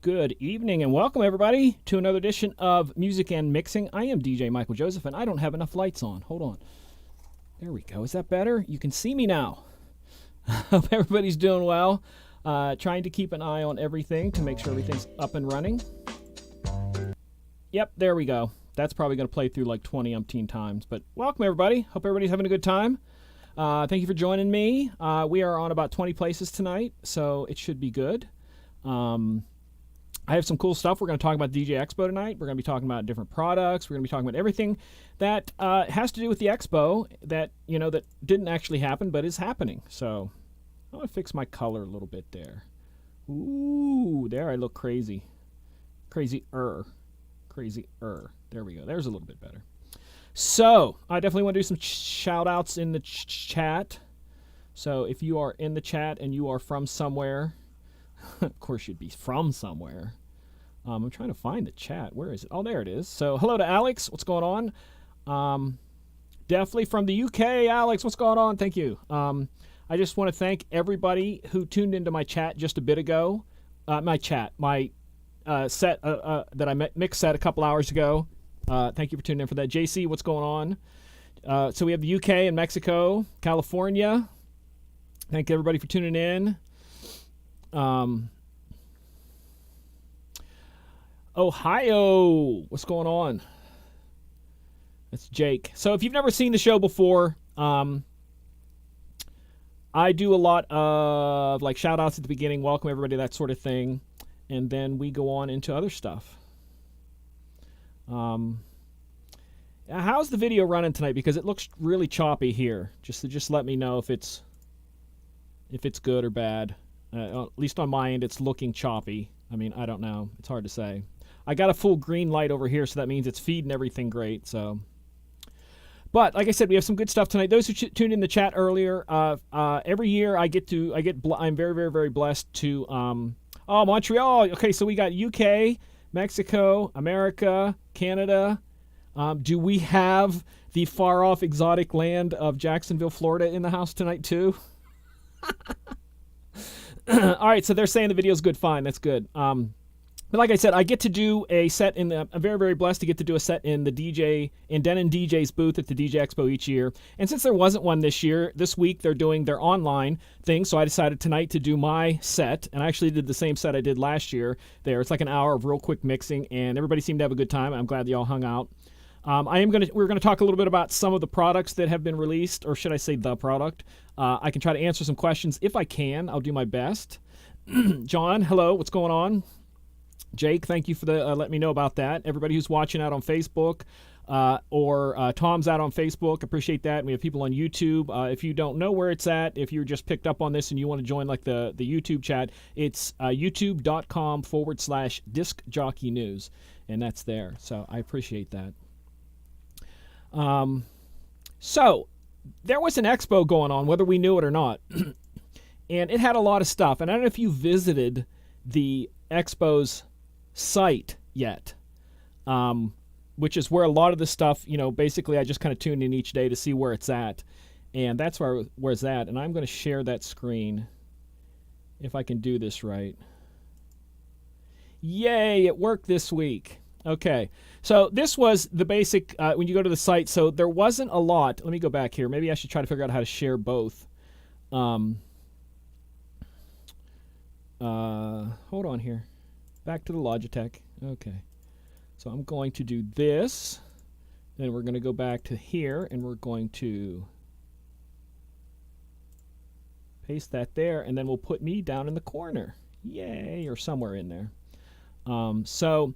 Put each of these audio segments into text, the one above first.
Good evening and welcome everybody to another edition of Music and Mixing. I am DJ Michael Joseph and I don't have enough lights on. Hold on. There we go. Is that better? You can see me now. Hope everybody's doing well. Trying to keep an eye on everything to make sure everything's up and running. Yep, there we go. That's probably going to play through like 20 umpteen times. But welcome everybody. Hope everybody's having a good time. Thank you for joining me. We are on about 20 places tonight, so it should be good. I have some cool stuff. We're going to talk about DJ Expo tonight. We're going to be talking about different products. We're going to be talking about everything that has to do with the Expo that, you know, that didn't actually happen but is happening. So I'm going to fix my color a little bit there. Ooh, there I look crazy. Crazy-er. There we go. There's a little bit better. So I definitely want to do some shout-outs in the chat. So if you are in the chat and you are from somewhere, of course you'd be from somewhere. I'm trying to find the chat. Where is it? Oh, there it is. So hello to Alex. What's going on? Definitely from the UK. Alex, what's going on? Thank you. I just want to thank everybody who tuned into my chat just a bit ago. My set that I mix set a couple hours ago. Thank you for tuning in for that. JC, what's going on? So we have the UK and Mexico, California. Thank everybody for tuning in. Ohio, what's going on? That's Jake. So if you've never seen the show before, I do a lot of like shout outs at the beginning, welcome everybody, that sort of thing, and then we go on into other stuff. How's the video running tonight? Because it looks really choppy here. Just let me know if it's good or bad. At least on my end, it's looking choppy. I mean, I don't know. It's hard to say. I got a full green light over here, so that means it's feeding everything great. So, but like I said, we have some good stuff tonight. Those who tuned in the chat earlier, every year I'm very, very, very blessed to. Montreal. Okay, so we got UK, Mexico, America, Canada. Do we have the far off exotic land of Jacksonville, Florida, in the house tonight too? All right, so they're saying the video's good. Fine, that's good. But like I said, I get to do a set I'm very, very blessed to get to do a set in the Denon DJ's booth at the DJ Expo each year. And since there wasn't one this week they're doing their online thing, so I decided tonight to do my set. And I actually did the same set I did last year there. It's like an hour of real quick mixing, and everybody seemed to have a good time. I'm glad you all hung out. We're going to talk a little bit about some of the products that have been released, or should I say the product. I can try to answer some questions if I can. I'll do my best. John, hello. What's going on? Jake, thank you for letting me know about that. Everybody who's watching out on Facebook or Tom's out on Facebook, appreciate that. And we have people on YouTube. If you don't know where it's at, if you just picked up on this and you want to join like the YouTube chat, it's youtube.com/Disc Jockey News, and that's there. So I appreciate that. So there was an expo going on, whether we knew it or not, and it had a lot of stuff. And I don't know if you visited the expo's site yet, which is where a lot of the stuff, basically I just kind of tune in each day to see where it's at, and that's where it's at. And I'm going to share that screen if I can do this right. Yay, it worked this week. Okay, so this was the basic, when you go to the site, so there wasn't a lot. Let me go back here. Maybe I should try to figure out how to share both. Hold on here. Back to the Logitech. Okay, so I'm going to do this. Then we're going to go back to here, and we're going to paste that there, and then we'll put me down in the corner. Yay, or somewhere in there. So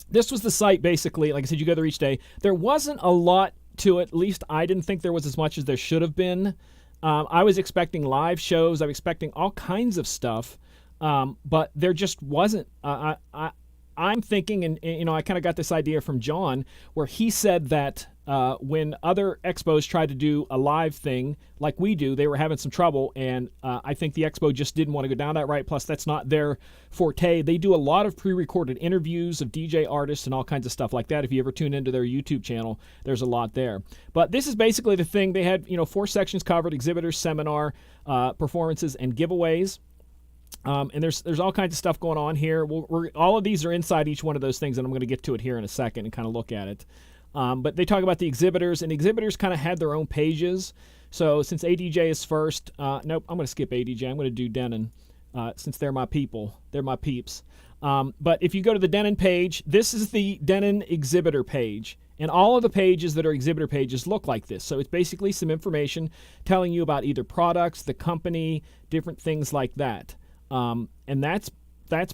this was the site, basically. Like I said, you go there each day. There wasn't a lot to it. At least I didn't think there was as much as there should have been. I was expecting live shows. I was expecting all kinds of stuff, but there just wasn't. I'm thinking, and I kind of got this idea from John, where he said that when other expos tried to do a live thing like we do, they were having some trouble, and I think the expo just didn't want to go down that right. Plus, that's not their forte. They do a lot of pre-recorded interviews of DJ artists and all kinds of stuff like that. If you ever tune into their YouTube channel, there's a lot there. But this is basically the thing. They had 4 sections covered: exhibitors, seminar, performances, and giveaways. And there's all kinds of stuff going on here. All of these are inside each one of those things, and I'm going to get to it here in a second and kind of look at it. But they talk about the exhibitors, and exhibitors kind of had their own pages. So since ADJ is first, nope, I'm going to skip ADJ. I'm going to do Denon, since they're my people. They're my peeps. But if you go to the Denon page, this is the Denon exhibitor page. And all of the pages that are exhibitor pages look like this. So it's basically some information telling you about either products, the company, different things like that. And that's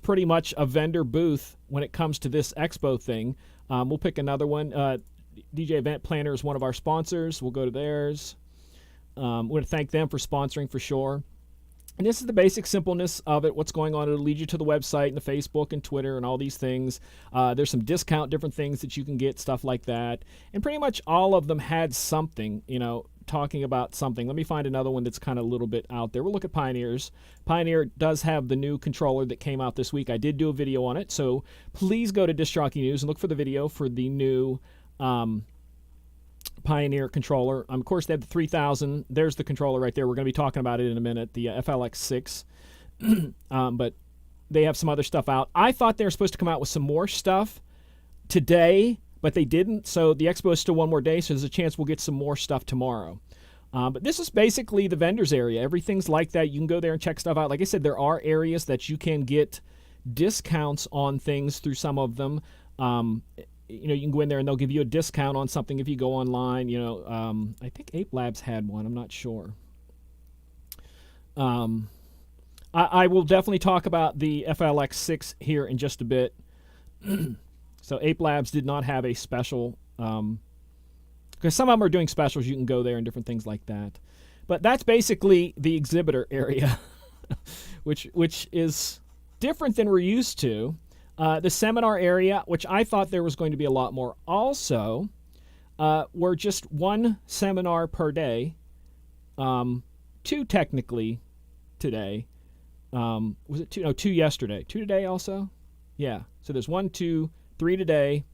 pretty much a vendor booth when it comes to this expo thing. We'll pick another one. DJ Event Planner is one of our sponsors. We'll go to theirs. We want to thank them for sponsoring for sure. And this is the basic simpleness of it, what's going on. It'll lead you to the website and the Facebook and Twitter and all these things. There's some discount different things that you can get, stuff like that. And pretty much all of them had something, talking about something. Let me find another one that's kind of a little bit out there. We'll look at Pioneers. Pioneer does have the new controller that came out this week. I did do a video on it, so please go to Disc Jockey News and look for the video for the new Pioneer controller. Of course, they have the 3000. There's the controller right there. We're going to be talking about it in a minute, the FLX6. But they have some other stuff out. I thought they were supposed to come out with some more stuff today, but they didn't. So the expo is still one more day, so there's a chance we'll get some more stuff tomorrow. But this is basically the vendors area. Everything's like that. You can go there and check stuff out. Like I said, there are areas that you can get discounts on things through some of them. You can go in there and they'll give you a discount on something if you go online. I think Ape Labs had one. I'm not sure. I will definitely talk about the FLX6 here in just a bit. So Ape Labs did not have a special, because some of them are doing specials. You can go there and different things like that. But that's basically the exhibitor area, which is different than we're used to. The seminar area, which I thought there was going to be a lot more also, were just one seminar per day, two technically today. Was it two? No, two yesterday. Two today also? Yeah. So there's 1, 2, 3 today,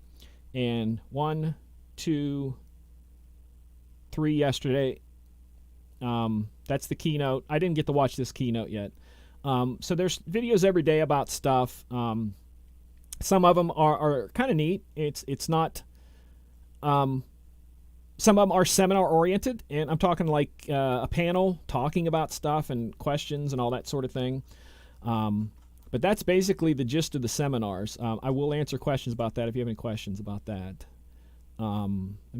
and 1, 2, 3 yesterday. That's the keynote. I didn't get to watch this keynote yet. So there's videos every day about stuff. Some of them are kind of neat. It's not. Some of them are seminar oriented, and I'm talking like a panel talking about stuff and questions and all that sort of thing. But that's basically the gist of the seminars. I will answer questions about that if you have any questions about that. Let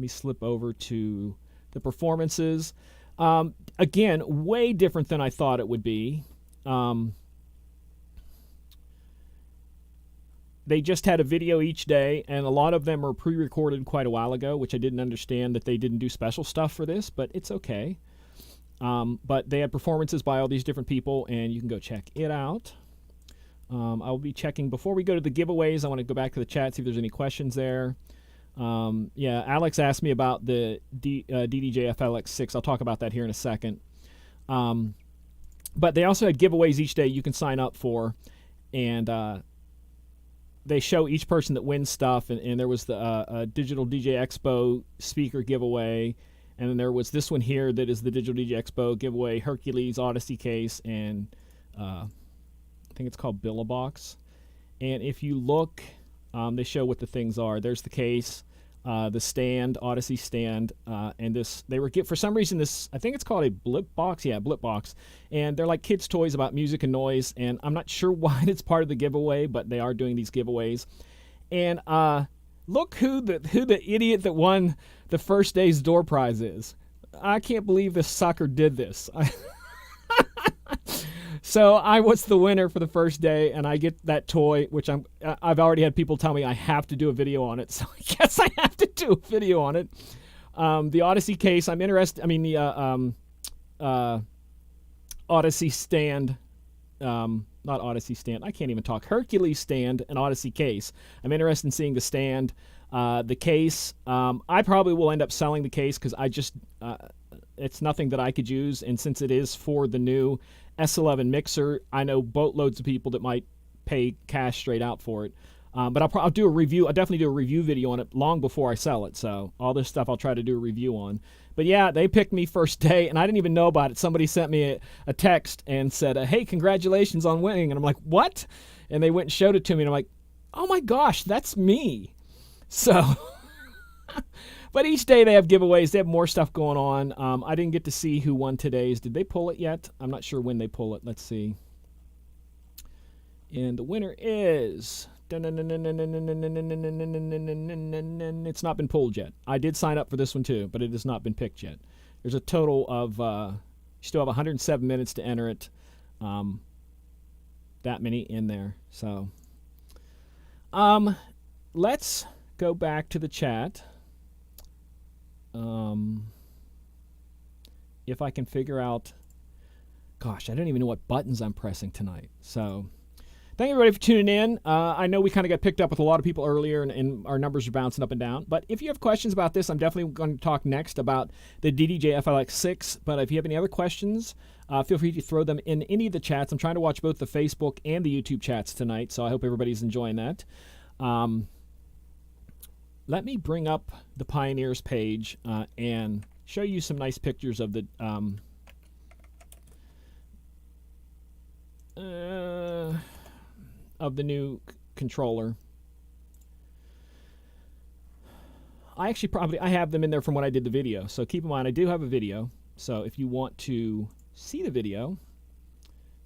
me slip over to the performances. Again, way different than I thought it would be. They just had a video each day, and a lot of them are pre-recorded quite a while ago, which I didn't understand that they didn't do special stuff for this, but it's okay. But they had performances by all these different people, and you can go check it out. I'll be checking before we go to the giveaways. I want to go back to the chat, see if there's any questions there. Yeah, Alex asked me about the DDJ FLX6. I'll talk about that here in a second. But they also had giveaways each day you can sign up for, and they show each person that wins stuff, and there was the Digital DJ Expo speaker giveaway, and then there was this one here that is the Digital DJ Expo giveaway, Hercules Odyssey case, and I think it's called Billabox. And if you look, they show what the things are. There's the case, the stand, Odyssey stand, and this, they were, for some reason, this, I think it's called a Blip Box. Yeah, Blip Box. And they're like kids' toys about music and noise, and I'm not sure why it's part of the giveaway, but they are doing these giveaways. And look who the idiot that won the first day's door prize is. I can't believe this sucker did this. So I was the winner for the first day, and I get that toy, which I've already had people tell me I have to do a video on it, so I guess I have to do a video on it. The Odyssey case, I'm interested. I mean, the Odyssey stand, not Odyssey stand. I can't even talk. Hercules stand and Odyssey case. I'm interested in seeing the stand, the case. I probably will end up selling the case because I just it's nothing that I could use, and since it is for the new S11 mixer, I know boatloads of people that might pay cash straight out for it. But I'll do a review. I'll definitely do a review video on it long before I sell it. So all this stuff I'll try to do a review on. But yeah, they picked me first day, and I didn't even know about it. Somebody sent me a text and said, hey, congratulations on winning. And I'm like, what? And they went and showed it to me, and I'm like, oh my gosh, that's me. So, but each day they have giveaways. They have more stuff going on. I didn't get to see who won today's. Did they pull it yet? I'm not sure when they pull it. Let's see. And the winner is... It's not been pulled yet. I did sign up for this one too, but it has not been picked yet. There's a total of, you still have 107 minutes to enter it. That many in there. So, let's go back to the chat. If I can figure out, gosh, I don't even know what buttons I'm pressing tonight. So, thank everybody for tuning in. I know we kind of got picked up with a lot of people earlier, and our numbers are bouncing up and down. But if you have questions about this, I'm definitely going to talk next about the DDJ FLX6. But if you have any other questions, feel free to throw them in any of the chats. I'm trying to watch both the Facebook and the YouTube chats tonight, so I hope everybody's enjoying that. Let me bring up the Pioneers page and show you some nice pictures of the... of the new controller. I have them in there from when I did the video. So keep in mind, I do have a video. So if you want to see the video,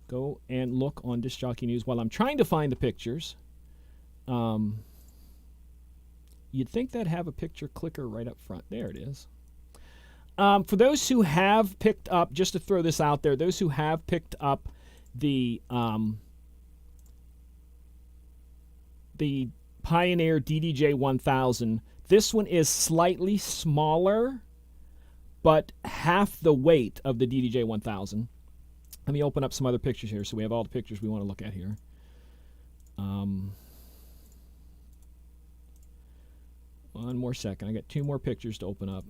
go and look on Disc Jockey News while I'm trying to find the pictures. You'd think that'd have a picture clicker right up front. There it is. For those who have picked up, just to throw this out there, those who have picked up the Pioneer DDJ 1000. This one is slightly smaller, but half the weight of the DDJ 1000. Let me open up some other pictures here so we have all the pictures we want to look at here. One more second. I got 2 more pictures to open up.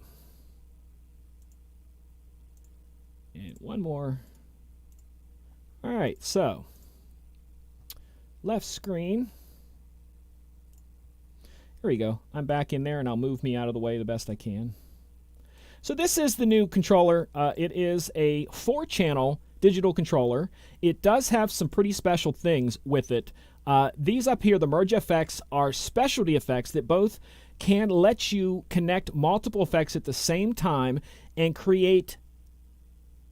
And one more. All right, so left screen. There we go. I'm back in there, and I'll move me out of the way the best I can. So this is the new controller. It is a 4-channel digital controller. It does have some pretty special things with it. These up here, the Merge FX, are specialty effects that both can let you connect multiple effects at the same time and create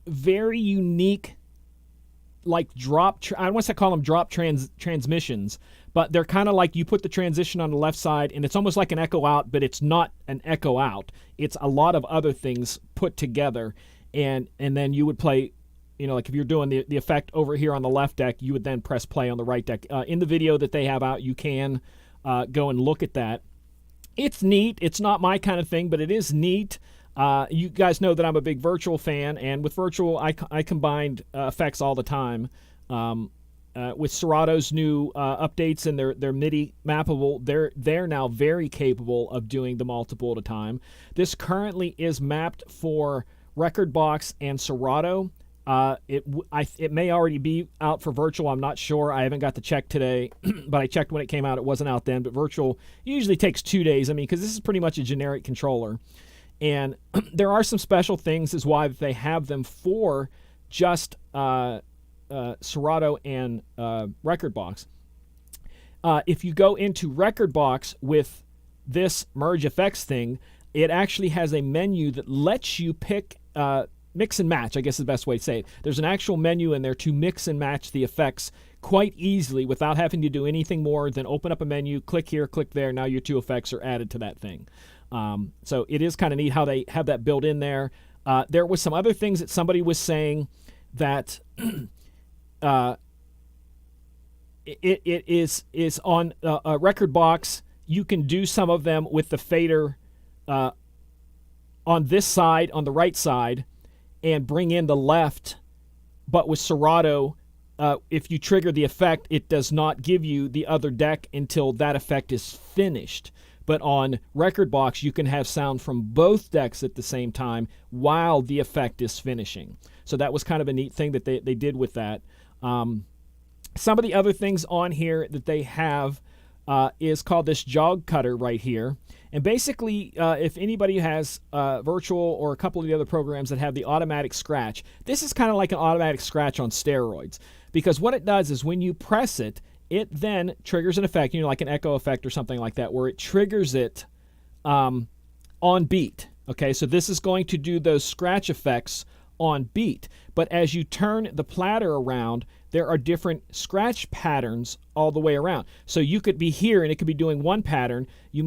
very unique, like I don't want to call them drop transmissions, but they're kind of like you put the transition on the left side and it's almost like an echo out, but it's not an echo out. It's a lot of other things put together, and then you would play, you know, like if you're doing the effect over here on the left deck, you would then press play on the right deck. In the video that they have out, you can go and look at that. It's neat. It's not my kind of thing, but it is neat. You guys know that I'm a big virtual fan, and with virtual, I combined effects all the time. With Serato's new updates and their MIDI mappable, they're now very capable of doing the multiple at a time. This currently is mapped for Rekordbox and Serato. It may already be out for virtual. I'm not sure. I haven't got to check today, but I checked when it came out. It wasn't out then, but virtual usually takes 2 days. I mean, because this is pretty much a generic controller. And there are some special things as why they have them for just Serato and Rekordbox. If you go into Rekordbox with this Merge FX thing, it actually has a menu that lets you pick, mix and match, I guess is the best way to say it. There's an actual menu in there to mix and match the effects quite easily without having to do anything more than open up a menu, click here, click there. Now your 2 effects are added to that thing. So it is kind of neat how they have that built in there. There was some other things that somebody was saying that it is on a Rekordbox. You can do some of them with the fader on this side, on the right side, and bring in the left. But with Serato, if you trigger the effect, it does not give you the other deck until that effect is finished. But on Rekordbox, you can have sound from both decks at the same time while the effect is finishing. So that was kind of a neat thing that they did with that. Some of the other things on here that they have is called this jog cutter right here. And basically, if anybody has virtual or a couple of the other programs that have the automatic scratch, this is kind of like an automatic scratch on steroids. Because what it does is when you press it, it then triggers an effect, like an echo effect or something like that, where it triggers it on beat. Okay, so this is going to do those scratch effects on beat. But as you turn the platter around, there are different scratch patterns all the way around. So you could be here and it could be doing one pattern. You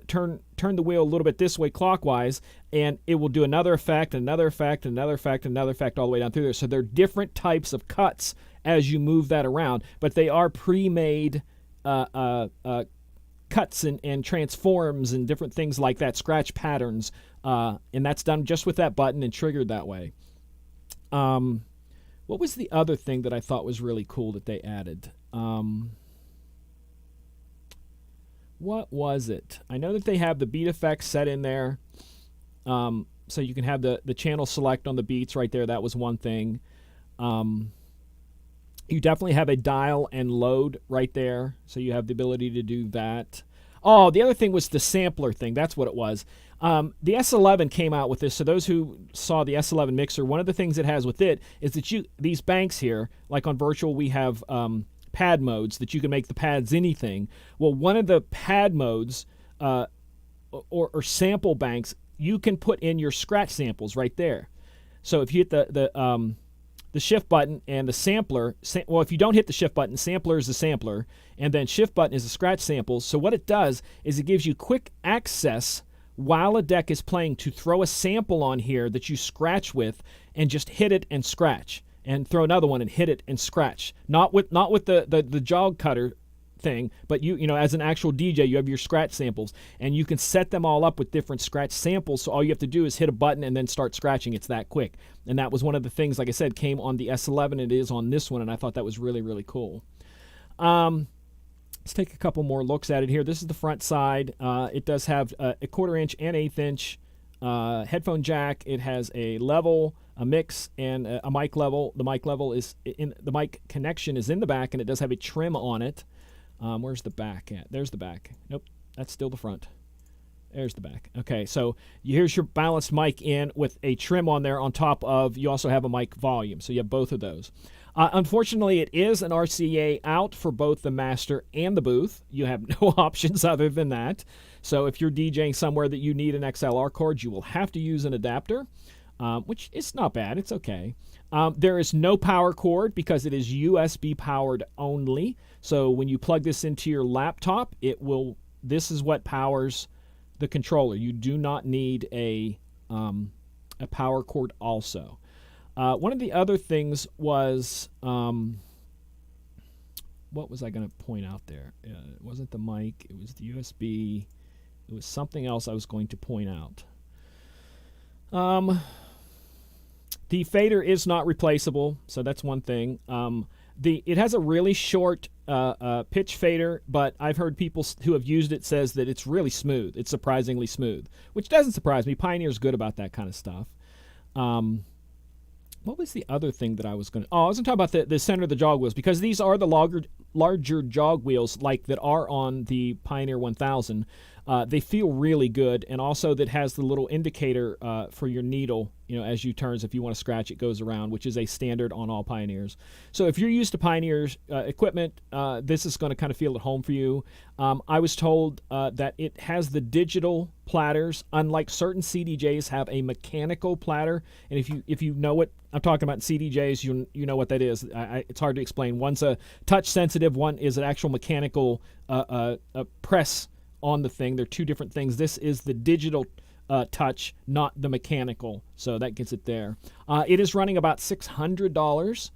turn the wheel a little bit this way clockwise, and it will do another effect, another effect, another effect, another effect all the way down through there. So there are different types of cuts as you move that around, but they are pre-made cuts and transforms and different things like that, scratch patterns, and that's done just with that button and triggered that way. What was the other thing that I thought was really cool that they added? What was it? I know that they have the beat effects set in there, so you can have the channel select on the beats right there. That was one thing. You definitely have a dial and load right there, so you have the ability to do that. Oh, the other thing was the sampler thing. That's what it was. The S11 came out with this. So those who saw the S11 mixer, one of the things it has with it is that these banks here, like on virtual, we have pad modes that you can make the pads anything. Well, one of the pad modes or sample banks, you can put in your scratch samples right there. So if you hit the shift button and the sampler, well, if you don't hit the shift button, sampler is the sampler, and then shift button is the scratch samples. So what it does is it gives you quick access while a deck is playing to throw a sample on here that you scratch with and just hit it and scratch, and throw another one and hit it and scratch. Not with the jog cutter thing, but you as an actual DJ, you have your scratch samples, and you can set them all up with different scratch samples. So all you have to do is hit a button and then start scratching. It's that quick. And that was one of the things, like I said, came on the S11. It is on this one, and I thought that was really, really cool. Let's take a couple more looks at it here. This is the front side. It does have a 1/4 inch and 1/8 inch headphone jack. It has a level, a mix, and a mic level. The mic level is the mic connection is in the back, and it does have a trim on it. Where's the back at? There's the back. Nope, that's still the front. There's the back. Okay, so here's your balanced mic in with a trim on there on top of, you also have a mic volume. So you have both of those. Unfortunately, it is an RCA out for both the master and the booth. You have no options other than that. So if you're DJing somewhere that you need an XLR cord, you will have to use an adapter, which is not bad. It's okay. There is no power cord because it is USB powered only. So when you plug this into your laptop, this is what powers the controller. You do not need a power cord also. One of the other things was, what was I going to point out there? It wasn't the mic. It was the USB. It was something else I was going to point out. The fader is not replaceable, so that's one thing. It has a really short pitch fader, but I've heard people who have used it says that it's really smooth. It's surprisingly smooth, which doesn't surprise me. Pioneer's good about that kind of stuff. What was the other thing that I was going to... I was going to talk about the center of the jog wheels, because these are the larger jog wheels like that are on the Pioneer 1000. They feel really good, and also that has the little indicator for your needle, as you turn, if you want to scratch, it goes around, which is a standard on all Pioneers. So if you're used to Pioneer's equipment, this is going to kind of feel at home for you. I was told that it has the digital platters, unlike certain CDJs have a mechanical platter, and if you know what I'm talking about, CDJs, you know what that is. It's hard to explain. One's a touch sensitive, one is an actual mechanical press on the thing. They're two different things. This is the digital touch, not the mechanical, so that gets it there. It is running about $600.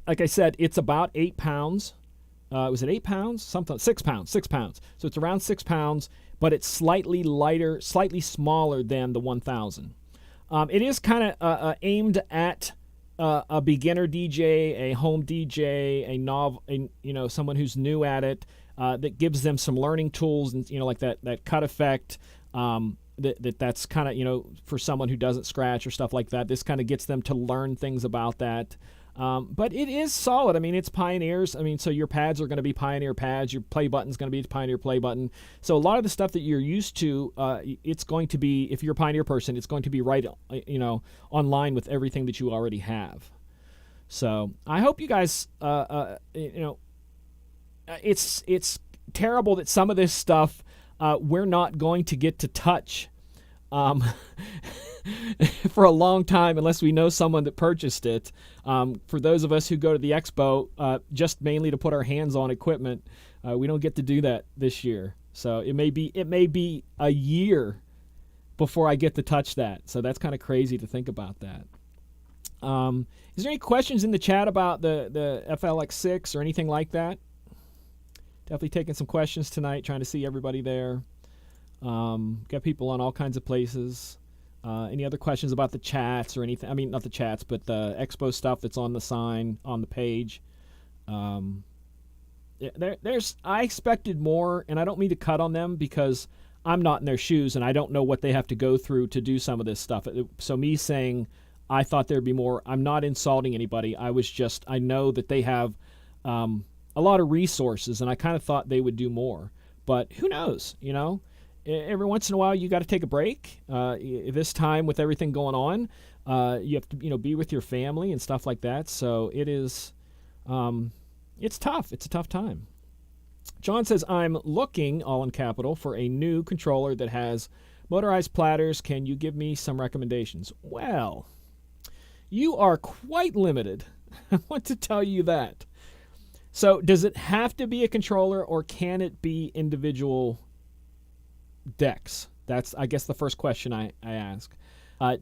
Like I said, it's about 8 pounds. Was it 8 pounds? 6 pounds. 6 pounds. So it's around 6 pounds, but it's slightly lighter, slightly smaller than the 1000. It is kind of aimed at a beginner DJ, a home DJ, someone who's new at it. That gives them some learning tools, and like that cut effect. That's kind of for someone who doesn't scratch or stuff like that. This kind of gets them to learn things about that. But it is solid. I mean, it's Pioneers. I mean, so your pads are going to be Pioneer pads. Your play button's going to be the Pioneer play button. So a lot of the stuff that you're used to, it's going to be, if you're a Pioneer person, it's going to be right, online with everything that you already have. So I hope you guys, it's terrible that some of this stuff we're not going to get to touch for a long time unless we know someone that purchased it. For those of us who go to the expo just mainly to put our hands on equipment, we don't get to do that this year. So it may be a year before I get to touch that. So that's kind of crazy to think about that. Is there any questions in the chat about the FLX6 or anything like that? Definitely taking some questions tonight, trying to see everybody there. Got people on all kinds of places. Any other questions about the chats or anything? I mean, not the chats, but the expo stuff that's on the sign, on the page. I expected more, and I don't mean to cut on them because I'm not in their shoes and I don't know what they have to go through to do some of this stuff. So me saying I thought there'd be more, I'm not insulting anybody. I know that they have a lot of resources, and I kind of thought they would do more. But who knows, Every once in a while, you got to take a break. This time, with everything going on, you have to, be with your family and stuff like that. So it is, it's tough. It's a tough time. John says, I'm looking, all in capital, for a new controller that has motorized platters. Can you give me some recommendations? Well, you are quite limited. I want to tell you that. So does it have to be a controller, or can it be individual decks? That's, I guess, the first question I ask.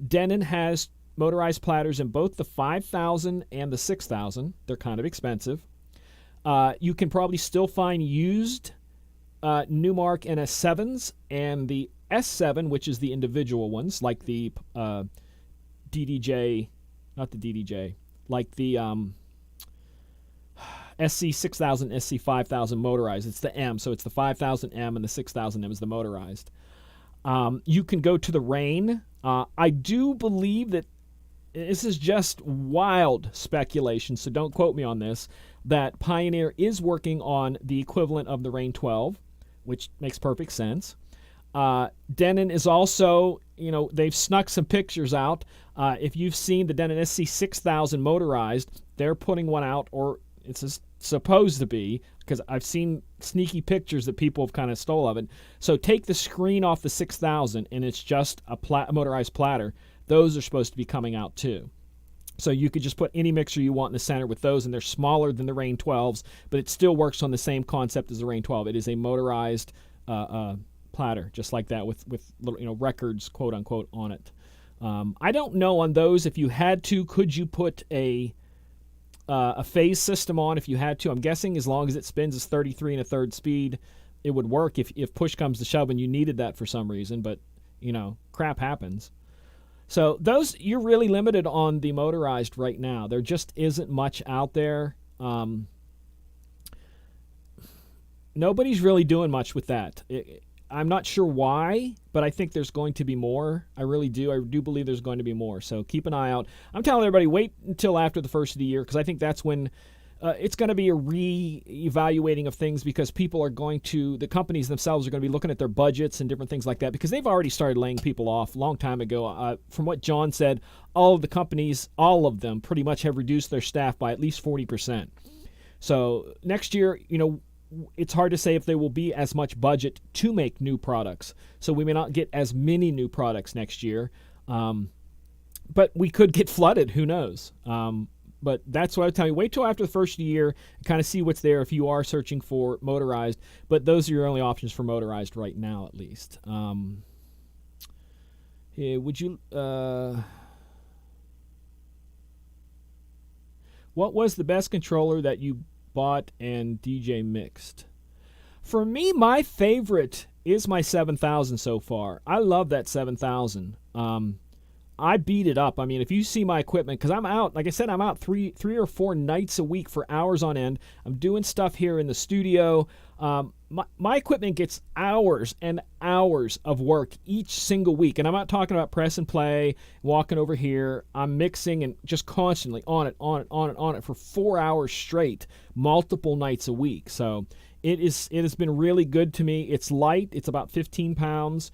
Denon has motorized platters in both the 5000 and the 6000. They're kind of expensive. You can probably still find used Newmark NS7s and the S7, which is the individual ones, like the DDJ, not the DDJ, like the SC6000, SC5000 motorized. It's the M, so it's the 5000M and the 6000M is the motorized. You can go to the Rain. I do believe that, this is just wild speculation, so don't quote me on this, that Pioneer is working on the equivalent of the Rain 12, which makes perfect sense. Denon is also, they've snuck some pictures out. If you've seen the Denon SC6000 motorized, they're putting one out, or it's supposed to be, because I've seen sneaky pictures that people have kind of stole of it. So take the screen off the 6000 and it's just a motorized platter. Those are supposed to be coming out too. So you could just put any mixer you want in the center with those, and they're smaller than the Rain 12s, but it still works on the same concept as the Rain 12. It is a motorized platter, just like that, with little, records, quote unquote, on it. I don't know on those, if you had to, could you put a phase system on if you had to? I'm guessing as long as it spins as 33 1/3 speed, it would work if push comes to shove and you needed that for some reason, but, crap happens. So those, you're really limited on the motorized right now. There just isn't much out there. Nobody's really doing much with that. I'm not sure why, but I think there's going to be more. I really do. I do believe there's going to be more. So keep an eye out. I'm telling everybody, wait until after the first of the year, because I think that's when it's going to be a re-evaluating of things, because people are going to, the companies themselves are going to be looking at their budgets and different things like that, because they've already started laying people off a long time ago. From what John said, all of the companies, all of them pretty much have reduced their staff by at least 40%. So next year, it's hard to say if there will be as much budget to make new products. So we may not get as many new products next year. But we could get flooded. Who knows? But that's what I tell you. Wait till after the first year and kind of see what's there if you are searching for motorized. But those are your only options for motorized right now, at least. Would you... what was the best controller that you bought and DJ mixed? For me, my favorite is my 7000 so far. I love that 7000. I beat it up. I mean, if you see my equipment, because I'm out, like I said, I'm out three or four nights a week for hours on end. I'm doing stuff here in the studio. My equipment gets hours and hours hours of work each single week. And I'm not talking about press and play, walking over here. I'm mixing and just constantly on it for 4 hours straight, multiple nights a week. So it has been really good to me. It's light. It's about 15 pounds.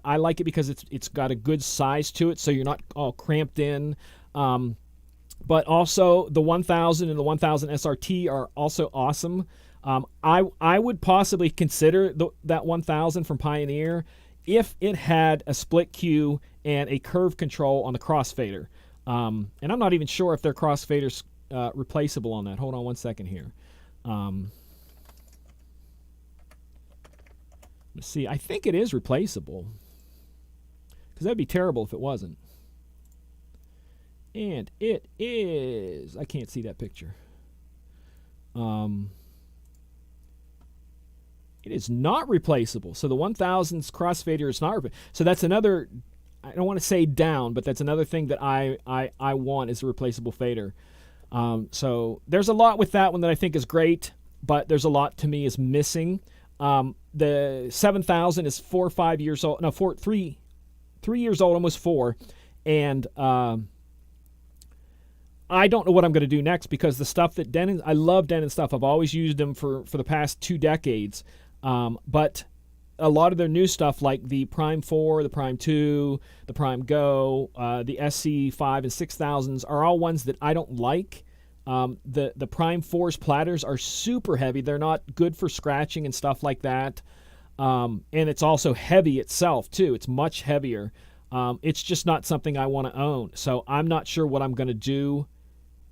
I like it because it's got a good size to it, so you're not all cramped in. But also the 1000 and the 1000 SRT are also awesome. I would possibly consider that 1000 from Pioneer if it had a split Q and a curve control on the crossfader. And I'm not even sure if their crossfader's replaceable on that. Hold on one second here. Let's see. I think it is replaceable, because that'd be terrible if it wasn't. And it is. I can't see that picture. It is not replaceable. So the 1000's crossfader is not. So that's another. I don't want to say down, but that's another thing that I want is a replaceable fader. So there's a lot with that one that I think is great, but there's a lot to me is missing. The 7000 is 4 or 5 years old. No, 3 years old, almost 4, and I don't know what I'm going to do next, because the stuff that Denon, I love Denon stuff. I've always used them for the past 2 decades. But a lot of their new stuff, like the Prime 4, the Prime 2, the Prime Go, the SC5 and 6000s, are all ones that I don't like. The Prime 4's platters are super heavy. They're not good for scratching and stuff like that. And it's also heavy itself, too. It's much heavier. It's just not something I want to own. So I'm not sure what I'm going to do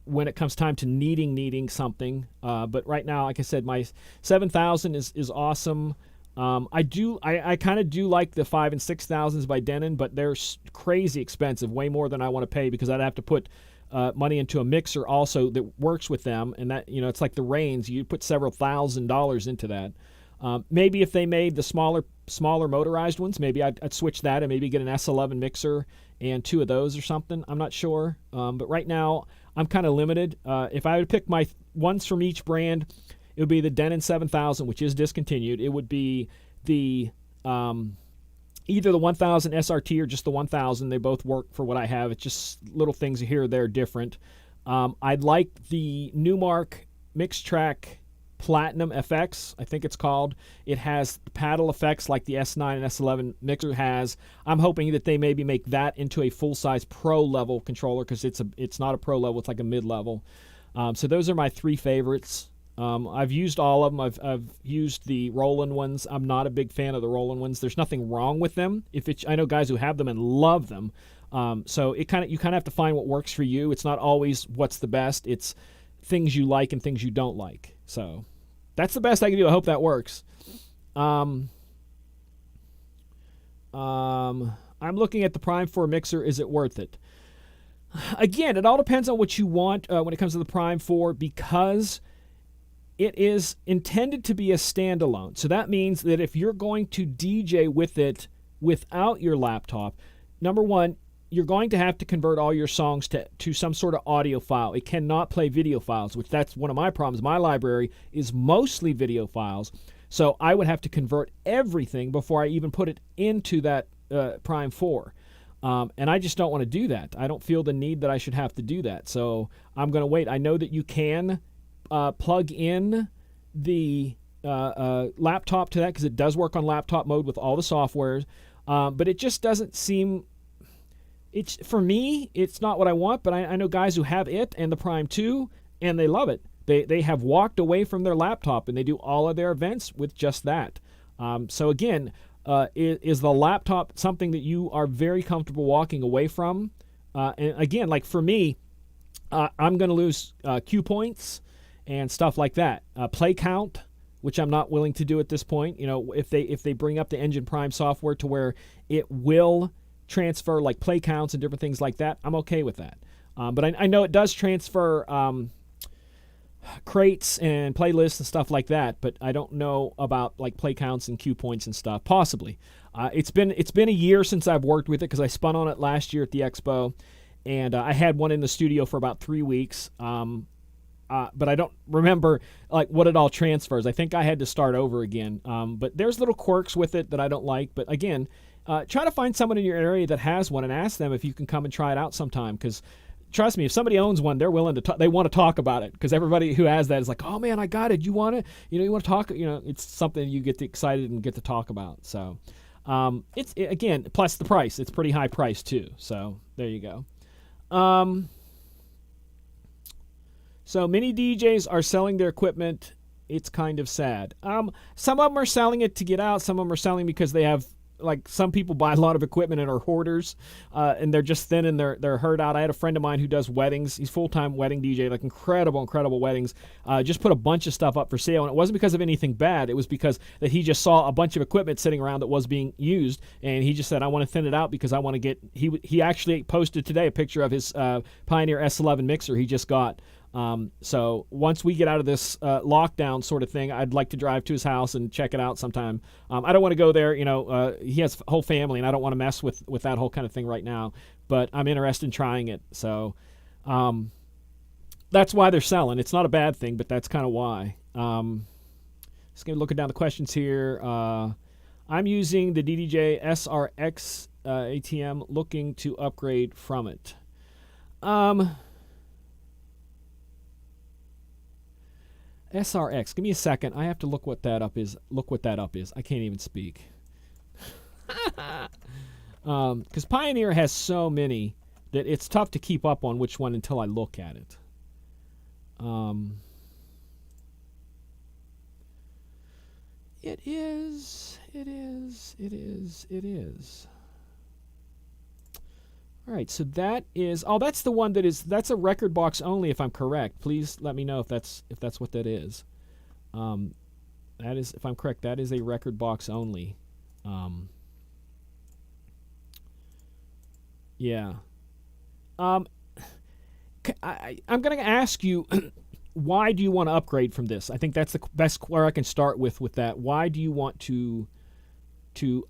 when it comes time to needing something. But right now, like I said, my 7000 is awesome. I kind of do like the 5 and 6000s by Denon, but they're crazy expensive, way more than I want to pay, because I'd have to put money into a mixer also that works with them, and that, it's like the Reigns. You put several $1,000s into that. Maybe if they made the smaller motorized ones, maybe I'd switch that and maybe get an S11 mixer and 2 of those or something. I'm not sure. But right now, I'm kind of limited. If I would pick my ones from each brand, it would be the Denon 7000, which is discontinued. It would be the either the 1000 SRT or just the 1000. They both work for what I have. It's just little things here or there different. I'd like the Newmark Mixtrack Platinum FX, I think it's called. It has paddle effects like the S9 and S11 mixer has. I'm hoping that they maybe make that into a full-size pro level controller, because it's not a pro level, it's like a mid-level. So those are my 3 favorites. I've used all of them. I've used the Roland ones. I'm not a big fan of the Roland ones. There's nothing wrong with them. I know guys who have them and love them. So you kind of have to find what works for you. It's not always what's the best. It's things you like and things you don't like. So that's the best I can do. I hope that works. I'm looking at the Prime 4 mixer. Is it worth it? Again, it all depends on what you want when it comes to the Prime 4, because it is intended to be a standalone. So that means that if you're going to DJ with it without your laptop, number one, you're going to have to convert all your songs to some sort of audio file. It cannot play video files, which that's one of my problems. My library is mostly video files. So I would have to convert everything before I even put it into that Prime 4. And I just don't want to do that. I don't feel the need that I should have to do that. So I'm going to wait. I know that you can plug in the laptop to that, because it does work on laptop mode with all the softwares. But it just doesn't seem... for me, it's not what I want, but I know guys who have it and the Prime 2, and they love it. They have walked away from their laptop, and they do all of their events with just that. So again, is the laptop something that you are very comfortable walking away from? And again, like for me, I'm going to lose Q points and stuff like that. Play count, which I'm not willing to do at this point. If they bring up the Engine Prime software to where it will transfer like play counts and different things like that, I'm okay with that. But I know it does transfer crates and playlists and stuff like that, but I don't know about like play counts and cue points and stuff. Possibly. It's been a year since I've worked with it, because I spun on it last year at the Expo, and I had one in the studio for about 3 weeks. but I don't remember like what it all transfers. I think I had to start over again. But there's little quirks with it that I don't like. But again, try to find someone in your area that has one and ask them if you can come and try it out sometime. Because trust me, if somebody owns one, they're willing to. They want to talk about it because everybody who has that is like, oh man, I got it. You want it? You want to talk? It's something you get excited and get to talk about. So again, plus the price. It's pretty high price too. So there you go. So many DJs are selling their equipment. It's kind of sad. Some of them are selling it to get out. Some of them are selling because they have, like, some people buy a lot of equipment and are hoarders, and they're just thin and they're hurt out. I had a friend of mine who does weddings. He's full-time wedding DJ, like incredible weddings. Just put a bunch of stuff up for sale, and it wasn't because of anything bad. It was because that he just saw a bunch of equipment sitting around that was being used, and he just said, I want to thin it out because I want to get. He actually posted today a picture of his Pioneer S11 mixer he just got. So once we get out of this lockdown sort of thing, I'd like to drive to his house and check it out sometime. I don't want to go there. He has a whole family, and I don't want to mess with that whole kind of thing right now. But I'm interested in trying it. So that's why they're selling. It's not a bad thing, but that's kind of why. Just going to looking down the questions here. I'm using the DDJ SRX ATM, looking to upgrade from it. SRX. Give me a second. I have to look what that up is. I can't even speak. Because Pioneer has so many that it's tough to keep up on which one until I look at it. It is. All right, so that is. Oh, that's the one that is. That's a record box only, if I'm correct. Please let me know if that's what that is. That is, if I'm correct, that is a record box only. Yeah. I'm going to ask you, why do you want to upgrade from this? I think that's the best where I can start with that. Why do you want to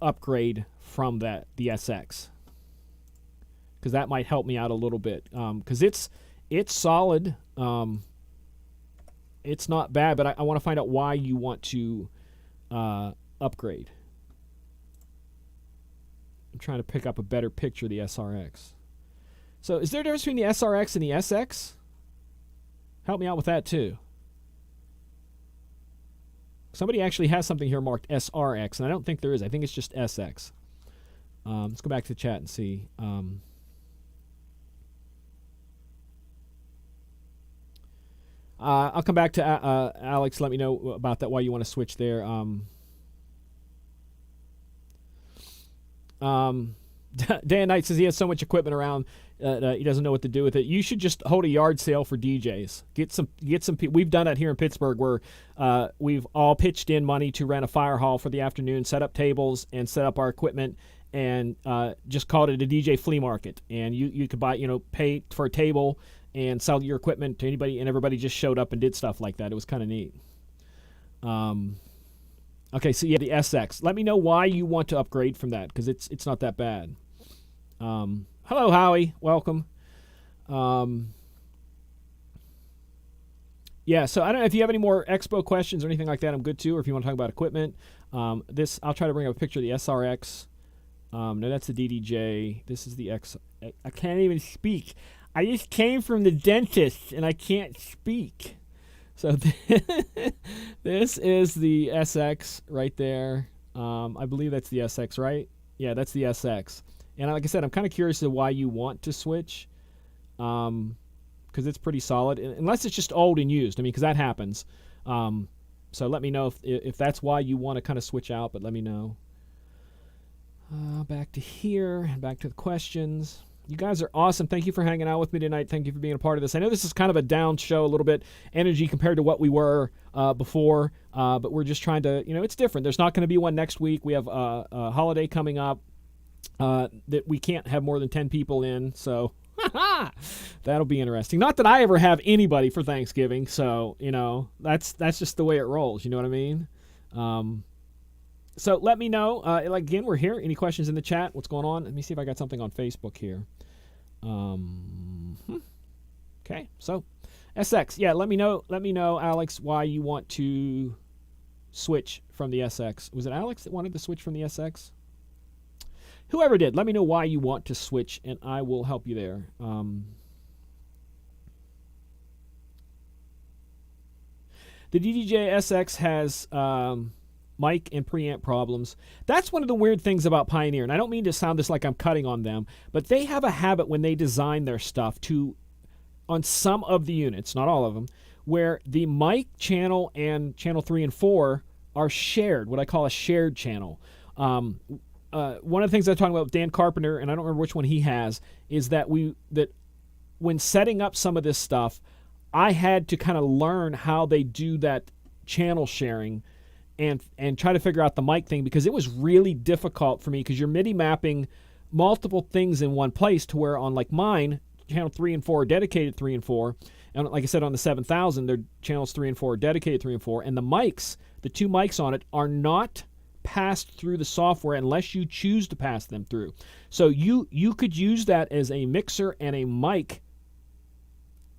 upgrade from the SX? Because that might help me out a little bit. Because it's solid. It's not bad, but I want to find out why you want to upgrade. I'm trying to pick up a better picture of the SRX. So is there a difference between the SRX and the SX? Help me out with that too. Somebody actually has something here marked SRX, and I don't think there is. I think it's just SX. Let's go back to the chat and see. I'll come back to Alex. Let me know about that, why you want to switch there. Day and Night says he has so much equipment around he doesn't know what to do with it. You should just hold a yard sale for DJs. Get some people. We've done that here in Pittsburgh, where we've all pitched in money to rent a fire hall for the afternoon, set up tables, and set up our equipment, and just called it a DJ flea market. And you could buy, pay for a table and sell your equipment to anybody, and everybody just showed up and did stuff like that. It was kind of neat. Okay, so yeah, the SX. Let me know why you want to upgrade from that, because it's not that bad. Hello, Howie. Welcome. Yeah, so I don't know if you have any more Expo questions or anything like that. I'm good too, or if you want to talk about equipment. I'll try to bring up a picture of the SRX. No, that's the DDJ. This is the X. I can't even speak. I just came from the dentist and I can't speak. So this is the SX right there. I believe that's the SX, right? Yeah, that's the SX. And like I said, I'm kind of curious as to why you want to switch, because it's pretty solid, unless it's just old and used. I mean, because that happens. So let me know if that's why you want to kind of switch out, but let me know. Back to here, back to the questions. You guys are awesome. Thank you for hanging out with me tonight. Thank you for being a part of this. I know this is kind of a down show, a little bit energy compared to what we were before, but we're just trying to, it's different. There's not going to be one next week. We have a holiday coming up that we can't have more than 10 people in, so that'll be interesting. Not that I ever have anybody for Thanksgiving, so, that's just the way it rolls. You know what I mean? So let me know. Again, we're here. Any questions in the chat? What's going on? Let me see if I got something on Facebook here. Okay. So SX. Yeah, let me know, Alex, why you want to switch from the SX. Was it Alex that wanted to switch from the SX? Whoever did, let me know why you want to switch, and I will help you there. The DDJ SX has mic and preamp problems. That's one of the weird things about Pioneer, and I don't mean to sound this like I'm cutting on them, but they have a habit when they design their stuff to, on some of the units, not all of them, where the mic channel and channel 3 and 4 are shared, what I call a shared channel. One of the things I'm talking about with Dan Carpenter, and I don't remember which one he has, is that when setting up some of this stuff, I had to kind of learn how they do that channel sharing and try to figure out the mic thing, because it was really difficult for me, because you're MIDI mapping multiple things in one place, to where on like mine, channel 3 and 4 are dedicated 3 and 4, and like I said on the 7000, their channels 3 and 4 are dedicated 3 and 4, and the mics, the two mics on it, are not passed through the software unless you choose to pass them through. So you could use that as a mixer and a mic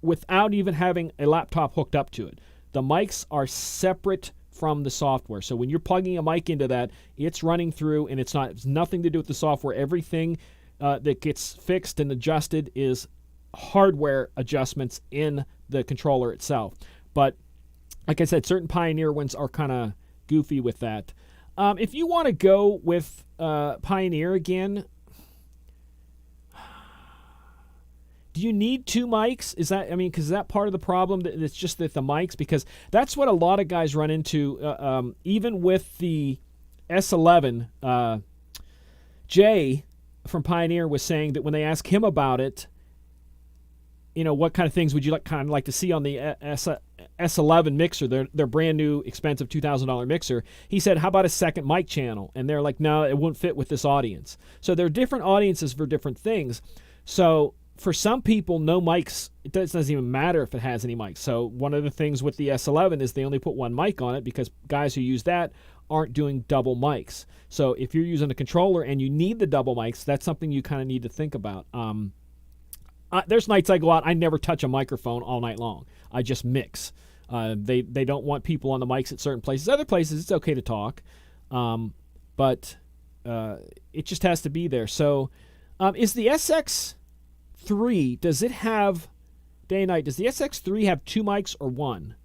without even having a laptop hooked up to it. The mics are separate from the software. So when you're plugging a mic into that, it's running through, and it's nothing to do with the software. Everything that gets fixed and adjusted is hardware adjustments in the controller itself. But like I said, certain Pioneer ones are kind of goofy with that. If you want to go with Pioneer again, do you need two mics? Is that, because is that part of the problem? That it's just that the mics, because that's what a lot of guys run into, even with the S11. Jay from Pioneer was saying that when they ask him about it, what kind of things would you like to see on the S11 mixer, their brand new expensive $2,000 mixer? He said, how about a second mic channel? And they're like, no, it won't fit with this audience. So there are different audiences for different things. So for some people, no mics, it doesn't even matter if it has any mics. So one of the things with the S11 is they only put one mic on it, because guys who use that aren't doing double mics. So if you're using a controller and you need the double mics, that's something you kind of need to think about. There's nights I go out, I never touch a microphone all night long. I just mix. They don't want people on the mics at certain places. Other places, it's okay to talk. But it just has to be there. So is the SX3, does it have, day and night, does the SX3 have two mics or one?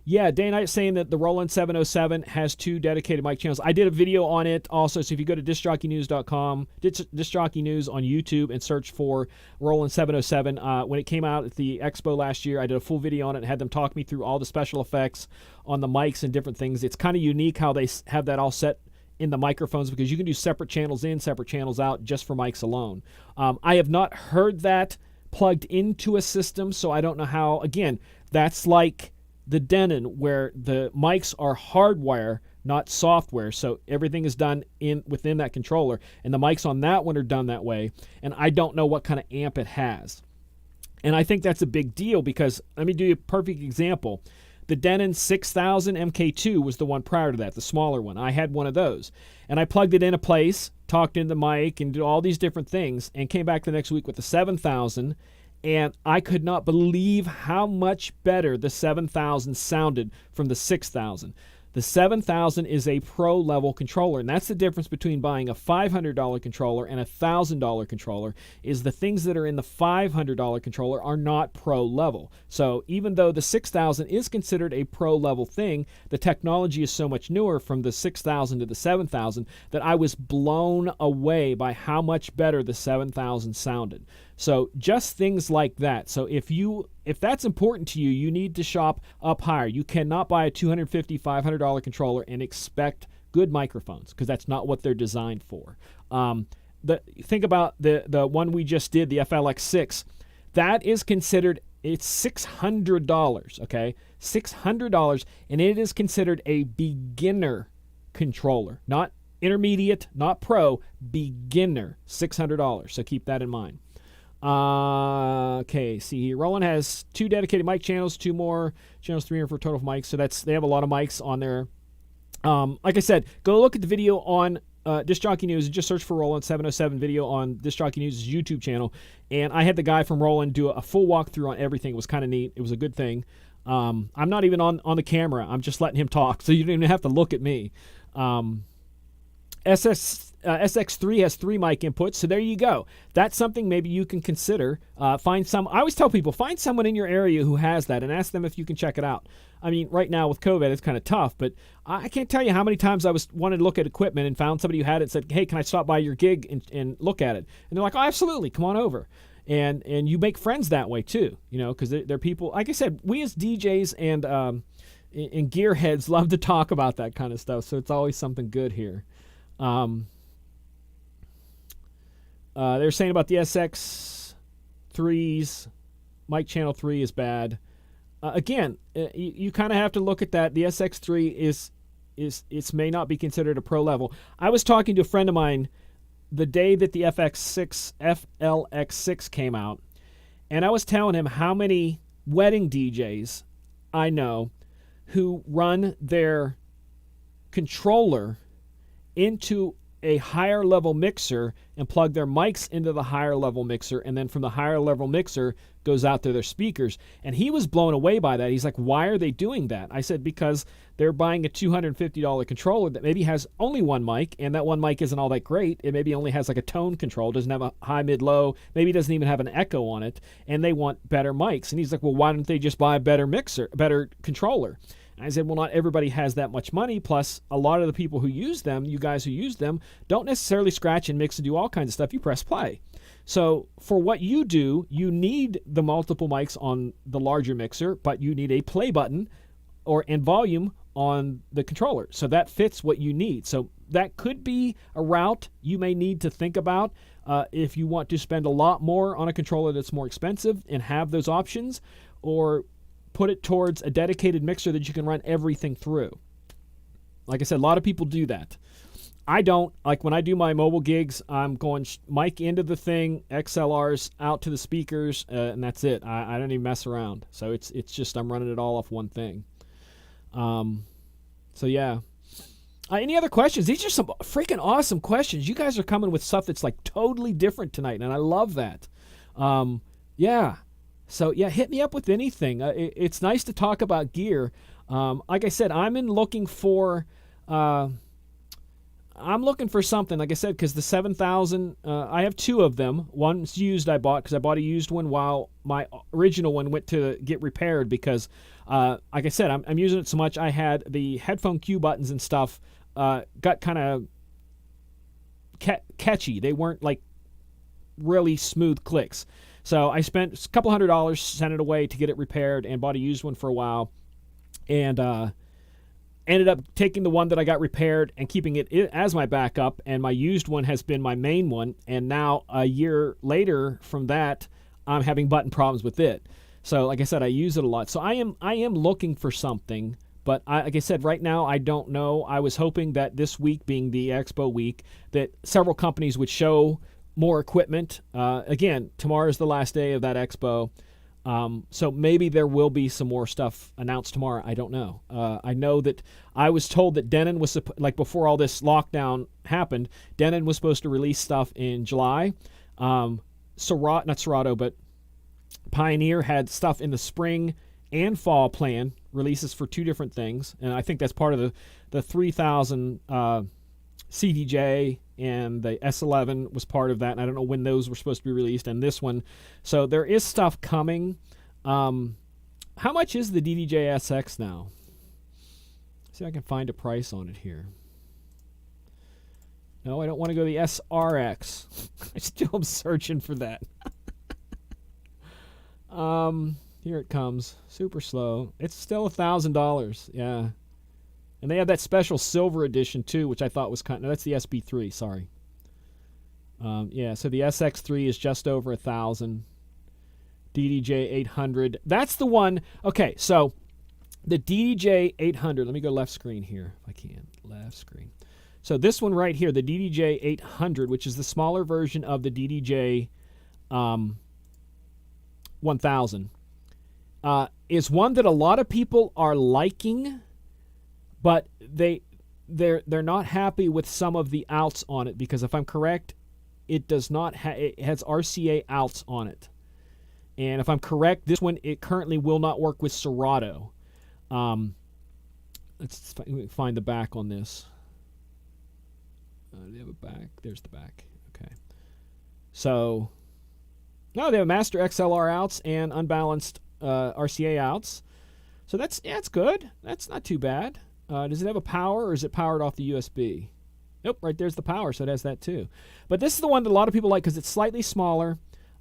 Yeah, day and night saying that the Roland 707 has two dedicated mic channels. I did a video on it also, so if you go to discjockeynews.com, Disc Jockey News on YouTube, and search for Roland 707, when it came out at the Expo last year, I did a full video on it and had them talk me through all the special effects on the mics and different things. It's kind of unique how they have that all set in the microphones, because you can do separate channels in, separate channels out, just for mics alone. I have not heard that plugged into a system, so I don't know how. Again, that's like the Denon, where the mics are hardware, not software, so everything is done within that controller, and the mics on that one are done that way, and I don't know what kind of amp it has. And I think that's a big deal, because let me do you a perfect example. The Denon 6000 MK2 was the one prior to that, the smaller one. I had one of those, and I plugged it in a place, talked in the mic, and did all these different things, and came back the next week with the 7000, and I could not believe how much better the 7000 sounded from the 6000. The 7000 is a pro-level controller, and that's the difference between buying a $500 controller and a $1,000 controller, is the things that are in the $500 controller are not pro-level. So even though the 6000 is considered a pro-level thing, the technology is so much newer from the 6000 to the 7000 that I was blown away by how much better the 7000 sounded. So just things like that. So if that's important to you, you need to shop up higher. You cannot buy a $250, $500 controller and expect good microphones, because that's not what they're designed for. Think about the one we just did, the FLX6. That is considered, it's $600, okay? $600, and it is considered a beginner controller. Not intermediate, not pro, beginner, $600. So keep that in mind. Okay, see here. Roland has two dedicated mic channels, two more channels, 3 total mics. So they have a lot of mics on there. Like I said, go look at the video on Disc Jockey News, just search for Roland 707 video on Disc Jockey News' YouTube channel, and I had the guy from Roland do a full walkthrough on everything. It was kind of neat. It was a good thing. I'm not even on the camera. I'm just letting him talk, so you don't even have to look at me. SX3 has 3 mic inputs, so there you go. That's something maybe you can consider. I always tell people, find someone in your area who has that and ask them if you can check it out. I mean, right now with COVID, it's kind of tough, but I can't tell you how many times I wanted to look at equipment and found somebody who had it and said, hey, can I stop by your gig and look at it? And they're like, oh, absolutely, come on over. And you make friends that way too, because they're people, like I said, we as DJs and gearheads love to talk about that kind of stuff, so it's always something good here. They're saying about the SX3's mic channel 3 is bad. Again, you kind of have to look at that. The SX3 is may not be considered a pro level. I was talking to a friend of mine the day that the FLX6 came out, and I was telling him how many wedding DJs I know who run their controller into a higher level mixer and plug their mics into the higher level mixer, and then from the higher level mixer goes out to their speakers. And he was blown away by that. He's like, why are they doing that? I said, because they're buying a $250 controller that maybe has only one mic, and that one mic isn't all that great. It maybe only has like a tone control, doesn't have a high, mid, low, maybe doesn't even have an echo on it, and they want better mics. And he's like, well, why don't they just buy a better mixer, a better controller? I said, well, not everybody has that much money, plus a lot of the people who use them, you guys who use them, don't necessarily scratch and mix and do all kinds of stuff. You press play. So for what you do, you need the multiple mics on the larger mixer, but you need a play button and volume on the controller. So that fits what you need. So that could be a route you may need to think about if you want to spend a lot more on a controller that's more expensive and have those options, or put it towards a dedicated mixer that you can run everything through. Like I said, a lot of people do that. I don't. Like when I do my mobile gigs, I'm going mic into the thing, XLRs out to the speakers, and that's it. I don't even mess around. So it's just I'm running it all off one thing. So yeah. Any other questions? These are some freaking awesome questions. You guys are coming with stuff that's like totally different tonight, and I love that. Yeah. So, yeah, hit me up with anything. It's nice to talk about gear. Like I said, I'm looking for something, like I said, because the 7000, I have 2 of them. One's used I bought because I bought a used one while my original one went to get repaired because, like I said, I'm using it so much. I had the headphone cue buttons and stuff got kind of catchy. They weren't like really smooth clicks. So I spent a couple $100, sent it away to get it repaired, and bought a used one for a while, and ended up taking the one that I got repaired and keeping it as my backup, and my used one has been my main one, and now a year later from that, I'm having button problems with it. So like I said, I use it a lot. So I am looking for something, but like I said, right now I don't know. I was hoping that this week being the Expo week, that several companies would show more equipment. Again, tomorrow's the last day of that expo. So maybe there will be some more stuff announced tomorrow. I don't know. I know that I was told that Denon was, like before all this lockdown happened, Denon was supposed to release stuff in July. Not Serato, but Pioneer had stuff in the spring and fall plan, releases for 2 different things. And I think that's part of the 3000 CDJ, and the S11 was part of that, and I don't know when those were supposed to be released, and this one. So there is stuff coming. How much is the DDJ SX now? See if I can find a price on it here. No, I don't want to go to the SRX. I still am searching for that. Here it comes. Super slow. It's still $1,000. Yeah. And they have that special silver edition too, which I thought was kind of, no, that's the SB3, sorry. Yeah, so the SX3 is just over 1,000. DDJ 800. That's the one. Okay, so the DDJ 800. Let me go left screen here if I can. Left screen. So this one right here, the DDJ 800, which is the smaller version of the DDJ 1000, is one that a lot of people are liking, but they're not happy with some of the outs on it, because if I'm correct, it does not it has RCA outs on it. And if I'm correct, this one, it currently will not work with Serato. Let's find the back on this. Do they have a back? There's the back. Okay. So, no, they have Master XLR outs and unbalanced RCA outs. So that's good. That's not too bad. Does it have a power, or is it powered off the USB? Nope, right there's the power, so it has that too. But this is the one that a lot of people like because it's slightly smaller.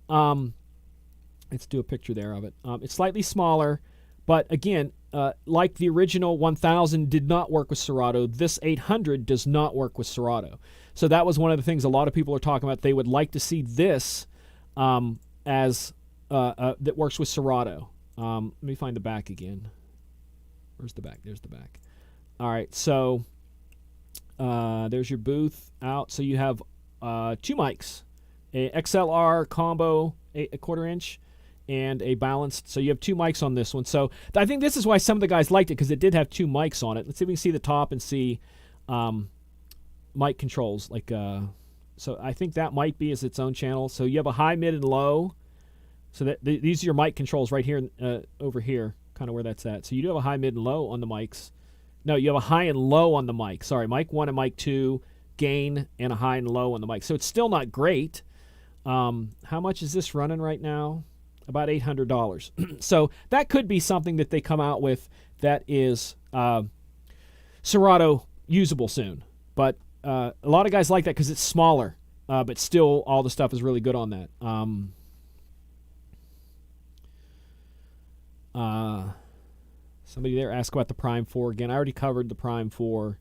Let's do a picture there of it. It's slightly smaller, but again, like the original 1000 did not work with Serato, this 800 does not work with Serato. So that was one of the things a lot of people are talking about. They would like to see this as that works with Serato. Let me find the back again. Where's the back? There's the back. All right, so there's your booth out. So you have 2 mics, a XLR combo, a 1/4 inch, and a balanced. So you have 2 mics on this one. So I think this is why some of the guys liked it, because it did have 2 mics on it. Let's see if we can see the top and see mic controls. Like, so I think that might be as its own channel. So you have a high, mid, and low. So that these are your mic controls right here, over here, kind of where that's at. So you do have a high, mid, and low on the mics. No, you have a high and low on the mic. Sorry, mic 1 and mic 2, gain, and a high and low on the mic. So it's still not great. How much is this running right now? About $800. So that could be something that they come out with that is Serato usable soon. But a lot of guys like that because it's smaller, but still all the stuff is really good on that. Somebody there asked about the Prime 4 again. I already covered the Prime 4.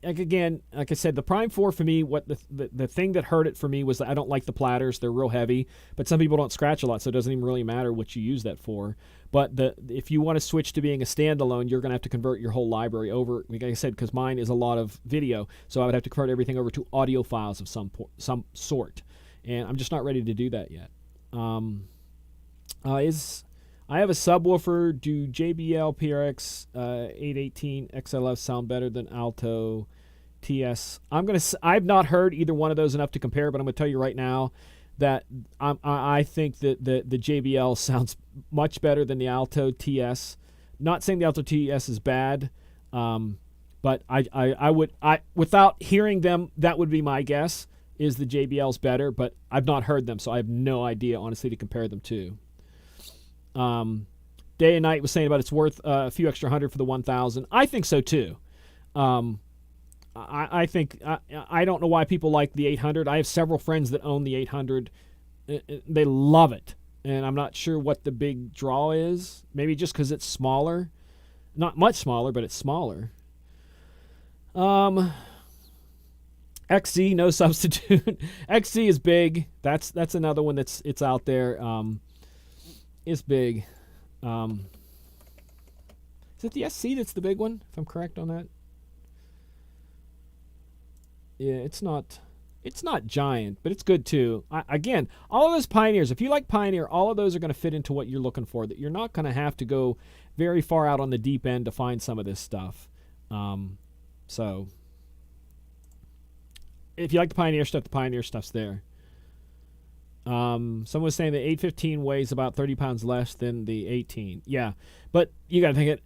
Again, like I said, the Prime 4 for me, what the thing that hurt it for me was that I don't like the platters. They're real heavy, but some people don't scratch a lot, so it doesn't even really matter what you use that for. But if you want to switch to being a standalone, you're going to have to convert your whole library over, like I said, because mine is a lot of video, so I would have to convert everything over to audio files of some sort, and I'm just not ready to do that yet. I have a subwoofer. Do JBL PRX 818 XLF sound better than Alto TS? I've not heard either one of those enough to compare, but I'm going to tell you right now that I think that the JBL sounds much better than the Alto TS. Not saying the Alto TS is bad, but I would without hearing them, that would be my guess, is the JBL's better, but I've not heard them, so I have no idea honestly to compare them to. Day and Night was saying about it's worth a few extra $100 for the 1000. I think so too. I think I don't know why people like the 800. I have several friends that own the 800. They love it, and I'm not sure what the big draw is. Maybe just because it's smaller, not much smaller, but it's smaller. XZ, no substitute. XZ is big. That's another one it's out there. Is big. Is it the SC that's the big one, if I'm correct on that? Yeah, it's not giant, but it's good too. Again, all of those Pioneers, if you like Pioneer, all of those are going to fit into what you're looking for. That you're not going to have to go very far out on the deep end to find some of this stuff. So if you like the Pioneer stuff's there. Someone was saying the 815 weighs about 30 pounds less than the 18. Yeah, but you got to think it.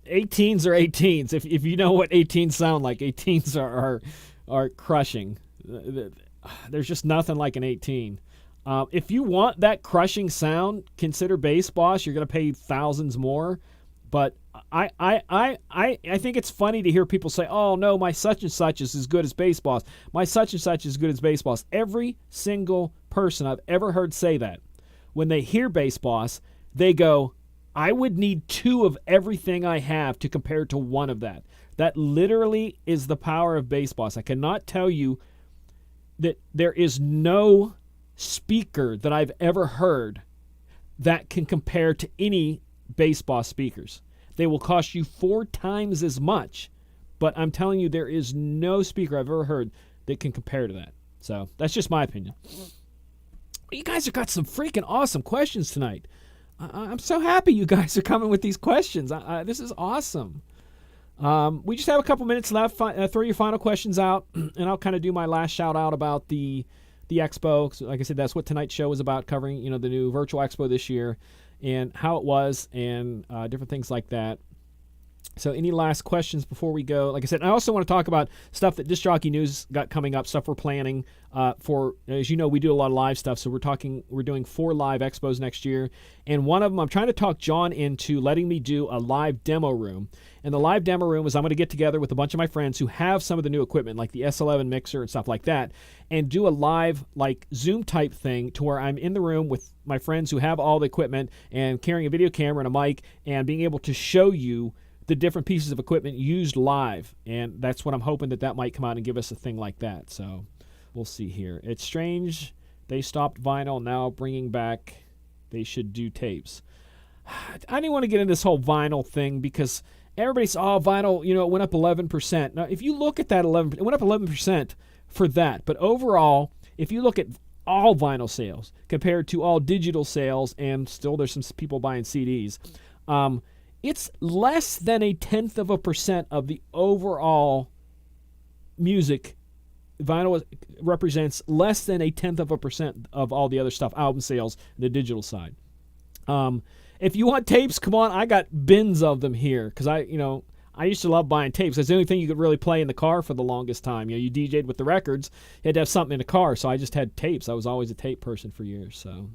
18s are 18s. If you know what 18s sound like, 18s are crushing. There's just nothing like an 18. If you want that crushing sound, consider Bass Boss. You're going to pay thousands more. But I think it's funny to hear people say, oh, no, my such and such is as good as Bass Boss. My such and such is as good as Bass Boss. Every single person I've ever heard say that, when they hear Bass Boss, they go, I would need 2 of everything I have to compare to 1 of that. That literally is the power of Bass Boss. I cannot tell you that there is no speaker that I've ever heard that can compare to any Bass Boss speakers. They will cost you 4 times as much, but I'm telling you, there is no speaker I've ever heard that can compare to that. So that's just my opinion. You guys have got some freaking awesome questions tonight. I'm so happy you guys are coming with these questions. This is awesome. We just have a couple minutes left. Throw your final questions out, and I'll kind of do my last shout out about the expo. So like I said, that's what tonight's show is about, covering the new virtual expo this year and how it was, and different things like that. So any last questions before we go? Like I said, I also want to talk about stuff that Disc Jockey News got coming up, stuff we're planning for. As you know, we do a lot of live stuff, so we're doing 4 live expos next year. And one of them, I'm trying to talk John into letting me do a live demo room. And the live demo room is I'm going to get together with a bunch of my friends who have some of the new equipment, like the S11 mixer and stuff like that, and do a live, like, Zoom type thing to where I'm in the room with my friends who have all the equipment and carrying a video camera and a mic and being able to show you the different pieces of equipment used live. And that's what I'm hoping that might come out and give us a thing like that. So we'll see here. It's strange they stopped vinyl, now bringing back they should do tapes. I didn't want to get into this whole vinyl thing because everybody's, vinyl, it went up 11%. Now, if you look at that 11%, it went up 11% for that. But overall, if you look at all vinyl sales compared to all digital sales, and still there's some people buying CDs, it's less than 0.1% of the overall music. Vinyl represents less than 0.1% of all the other stuff, album sales, the digital side. If you want tapes, come on, I got bins of them here because I used to love buying tapes. That's the only thing you could really play in the car for the longest time. You DJ'd with the records, you had to have something in the car, so I just had tapes. I was always a tape person for years, so.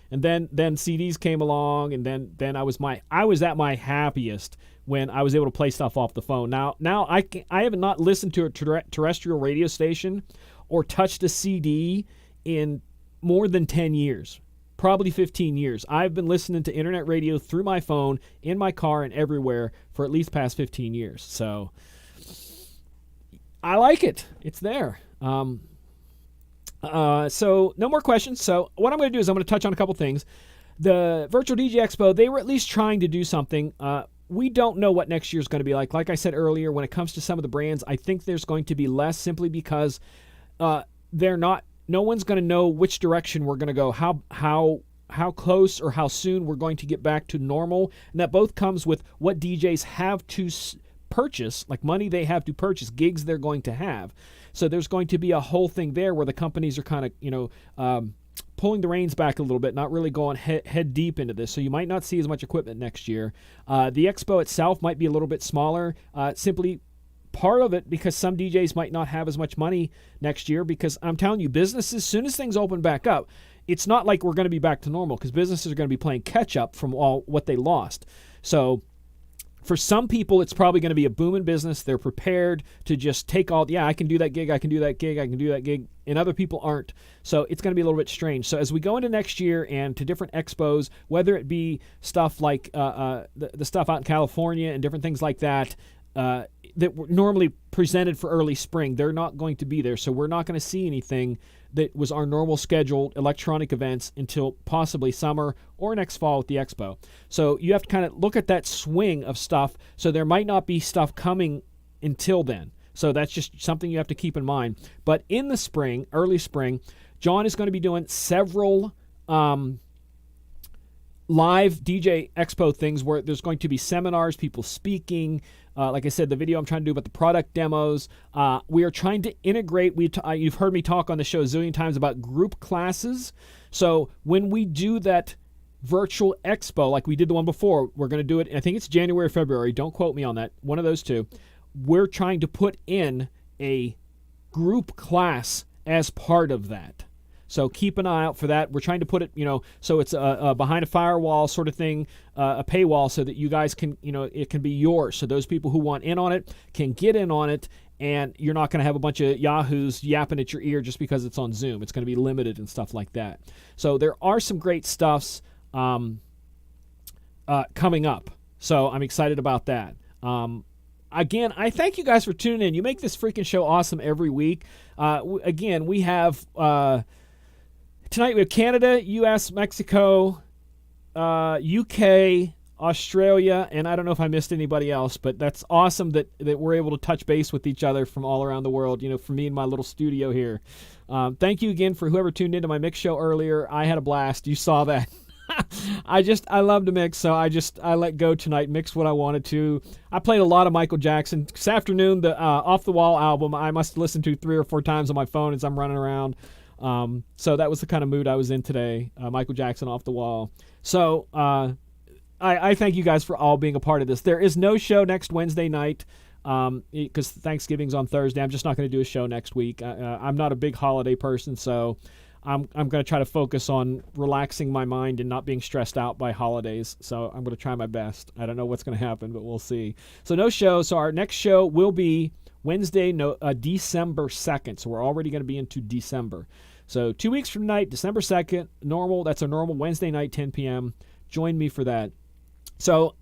And then CDs came along, and then I was at my happiest when I was able to play stuff off the phone. Now I have not listened to a terrestrial radio station or touched a CD in more than 10 years, probably 15 years. I've been listening to internet radio through my phone, in my car, and everywhere for at least past 15 years. So I like it. It's there. So no more questions. So what I'm going to do is I'm going to touch on a couple things. The Virtual DJ Expo, they were at least trying to do something. We don't know what next year is going to be like. Like I said earlier, when it comes to some of the brands, I think there's going to be less simply because no one's going to know which direction we're going to go, how close or how soon we're going to get back to normal. And that both comes with what DJs have to purchase, like money they have to purchase, gigs they're going to have. So there's going to be a whole thing there where the companies are kind of, pulling the reins back a little bit, not really going head deep into this. So you might not see as much equipment next year. The expo itself might be a little bit smaller, simply part of it because some DJs might not have as much money next year, because I'm telling you, businesses, as soon as things open back up, it's not like we're going to be back to normal, because businesses are going to be playing catch up from all what they lost. So for some people, it's probably going to be a booming business. They're prepared to just take all, I can do that gig, I can do that gig, I can do that gig, and other people aren't. So it's going to be a little bit strange. So as we go into next year and to different expos, whether it be stuff like the stuff out in California and different things like that, that were normally presented for early spring, they're not going to be there. So we're not going to see anything that was our normal scheduled electronic events until possibly summer or next fall at the expo. So you have to kind of look at that swing of stuff. So there might not be stuff coming until then. So that's just something you have to keep in mind. But in the spring, early spring, John is going to be doing several live DJ Expo things where there's going to be seminars, people speaking. Like I said, the video I'm trying to do about the product demos. We are trying to integrate. You've heard me talk on the show a zillion times about group classes. So when we do that virtual expo, like we did the one before, we're going to do it, I think it's January or February. Don't quote me on that. One of those two. We're trying to put in a group class as part of that. So keep an eye out for that. We're trying to put it, so it's a behind a firewall sort of thing, a paywall, so that you guys can, it can be yours. So those people who want in on it can get in on it, and you're not going to have a bunch of yahoos yapping at your ear just because it's on Zoom. It's going to be limited and stuff like that. So there are some great stuffs coming up. So I'm excited about that. Again, I thank you guys for tuning in. You make this freaking show awesome every week. Again, we have... tonight we have Canada, U.S., Mexico, UK, Australia, and I don't know if I missed anybody else, but that's awesome that we're able to touch base with each other from all around the world, from me in my little studio here. Thank you again for whoever tuned into my mix show earlier. I had a blast. You saw that. I love to mix, so I let go tonight, mix what I wanted to. I played a lot of Michael Jackson. This afternoon, the Off the Wall album, I must listen to 3 or 4 times on my phone as I'm running around. So that was the kind of mood I was in today. Michael Jackson, Off the Wall. So I thank you guys for all being a part of this. There is no show next Wednesday night because Thanksgiving's on Thursday. I'm just not going to do a show next week. I'm not a big holiday person, so I'm going to try to focus on relaxing my mind and not being stressed out by holidays. So I'm going to try my best. I don't know what's going to happen, but we'll see. So no show. So our next show will be Wednesday, December 2nd. So we're already going to be into December. So 2 weeks from tonight, December 2nd, normal. That's a normal Wednesday night, 10 p.m. Join me for that. So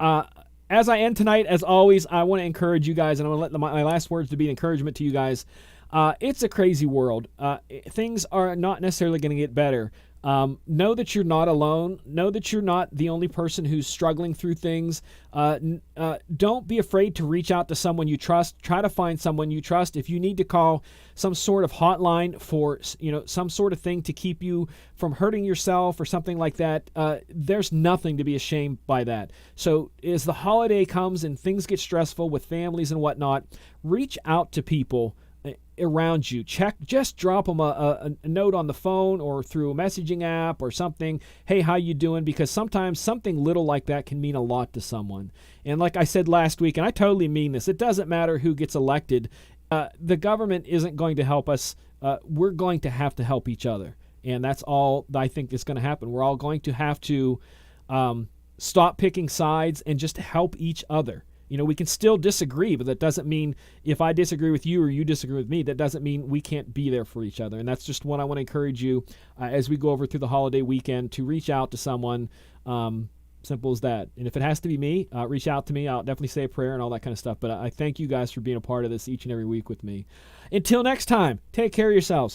as I end tonight, as always, I want to encourage you guys, and I'm going to let my last words to be an encouragement to you guys. It's a crazy world. Things are not necessarily going to get better. Know that you're not alone. Know that you're not the only person who's struggling through things. Don't be afraid to reach out to someone you trust. Try to find someone you trust. If you need to call some sort of hotline for, some sort of thing to keep you from hurting yourself or something like that, there's nothing to be ashamed by that. So as the holiday comes and things get stressful with families and whatnot, reach out to people around you. Just drop them a note on the phone or through a messaging app or something. Hey, how you doing? Because sometimes something little like that can mean a lot to someone. And like I said last week, and I totally mean this, it doesn't matter who gets elected. The government isn't going to help us. We're going to have to help each other. And that's all I think is going to happen. We're all going to have to stop picking sides and just help each other. We can still disagree, but that doesn't mean if I disagree with you or you disagree with me, that doesn't mean we can't be there for each other. And that's just what I want to encourage you as we go over through the holiday weekend to reach out to someone. Simple as that. And if it has to be me, reach out to me. I'll definitely say a prayer and all that kind of stuff. But I thank you guys for being a part of this each and every week with me. Until next time, take care of yourselves.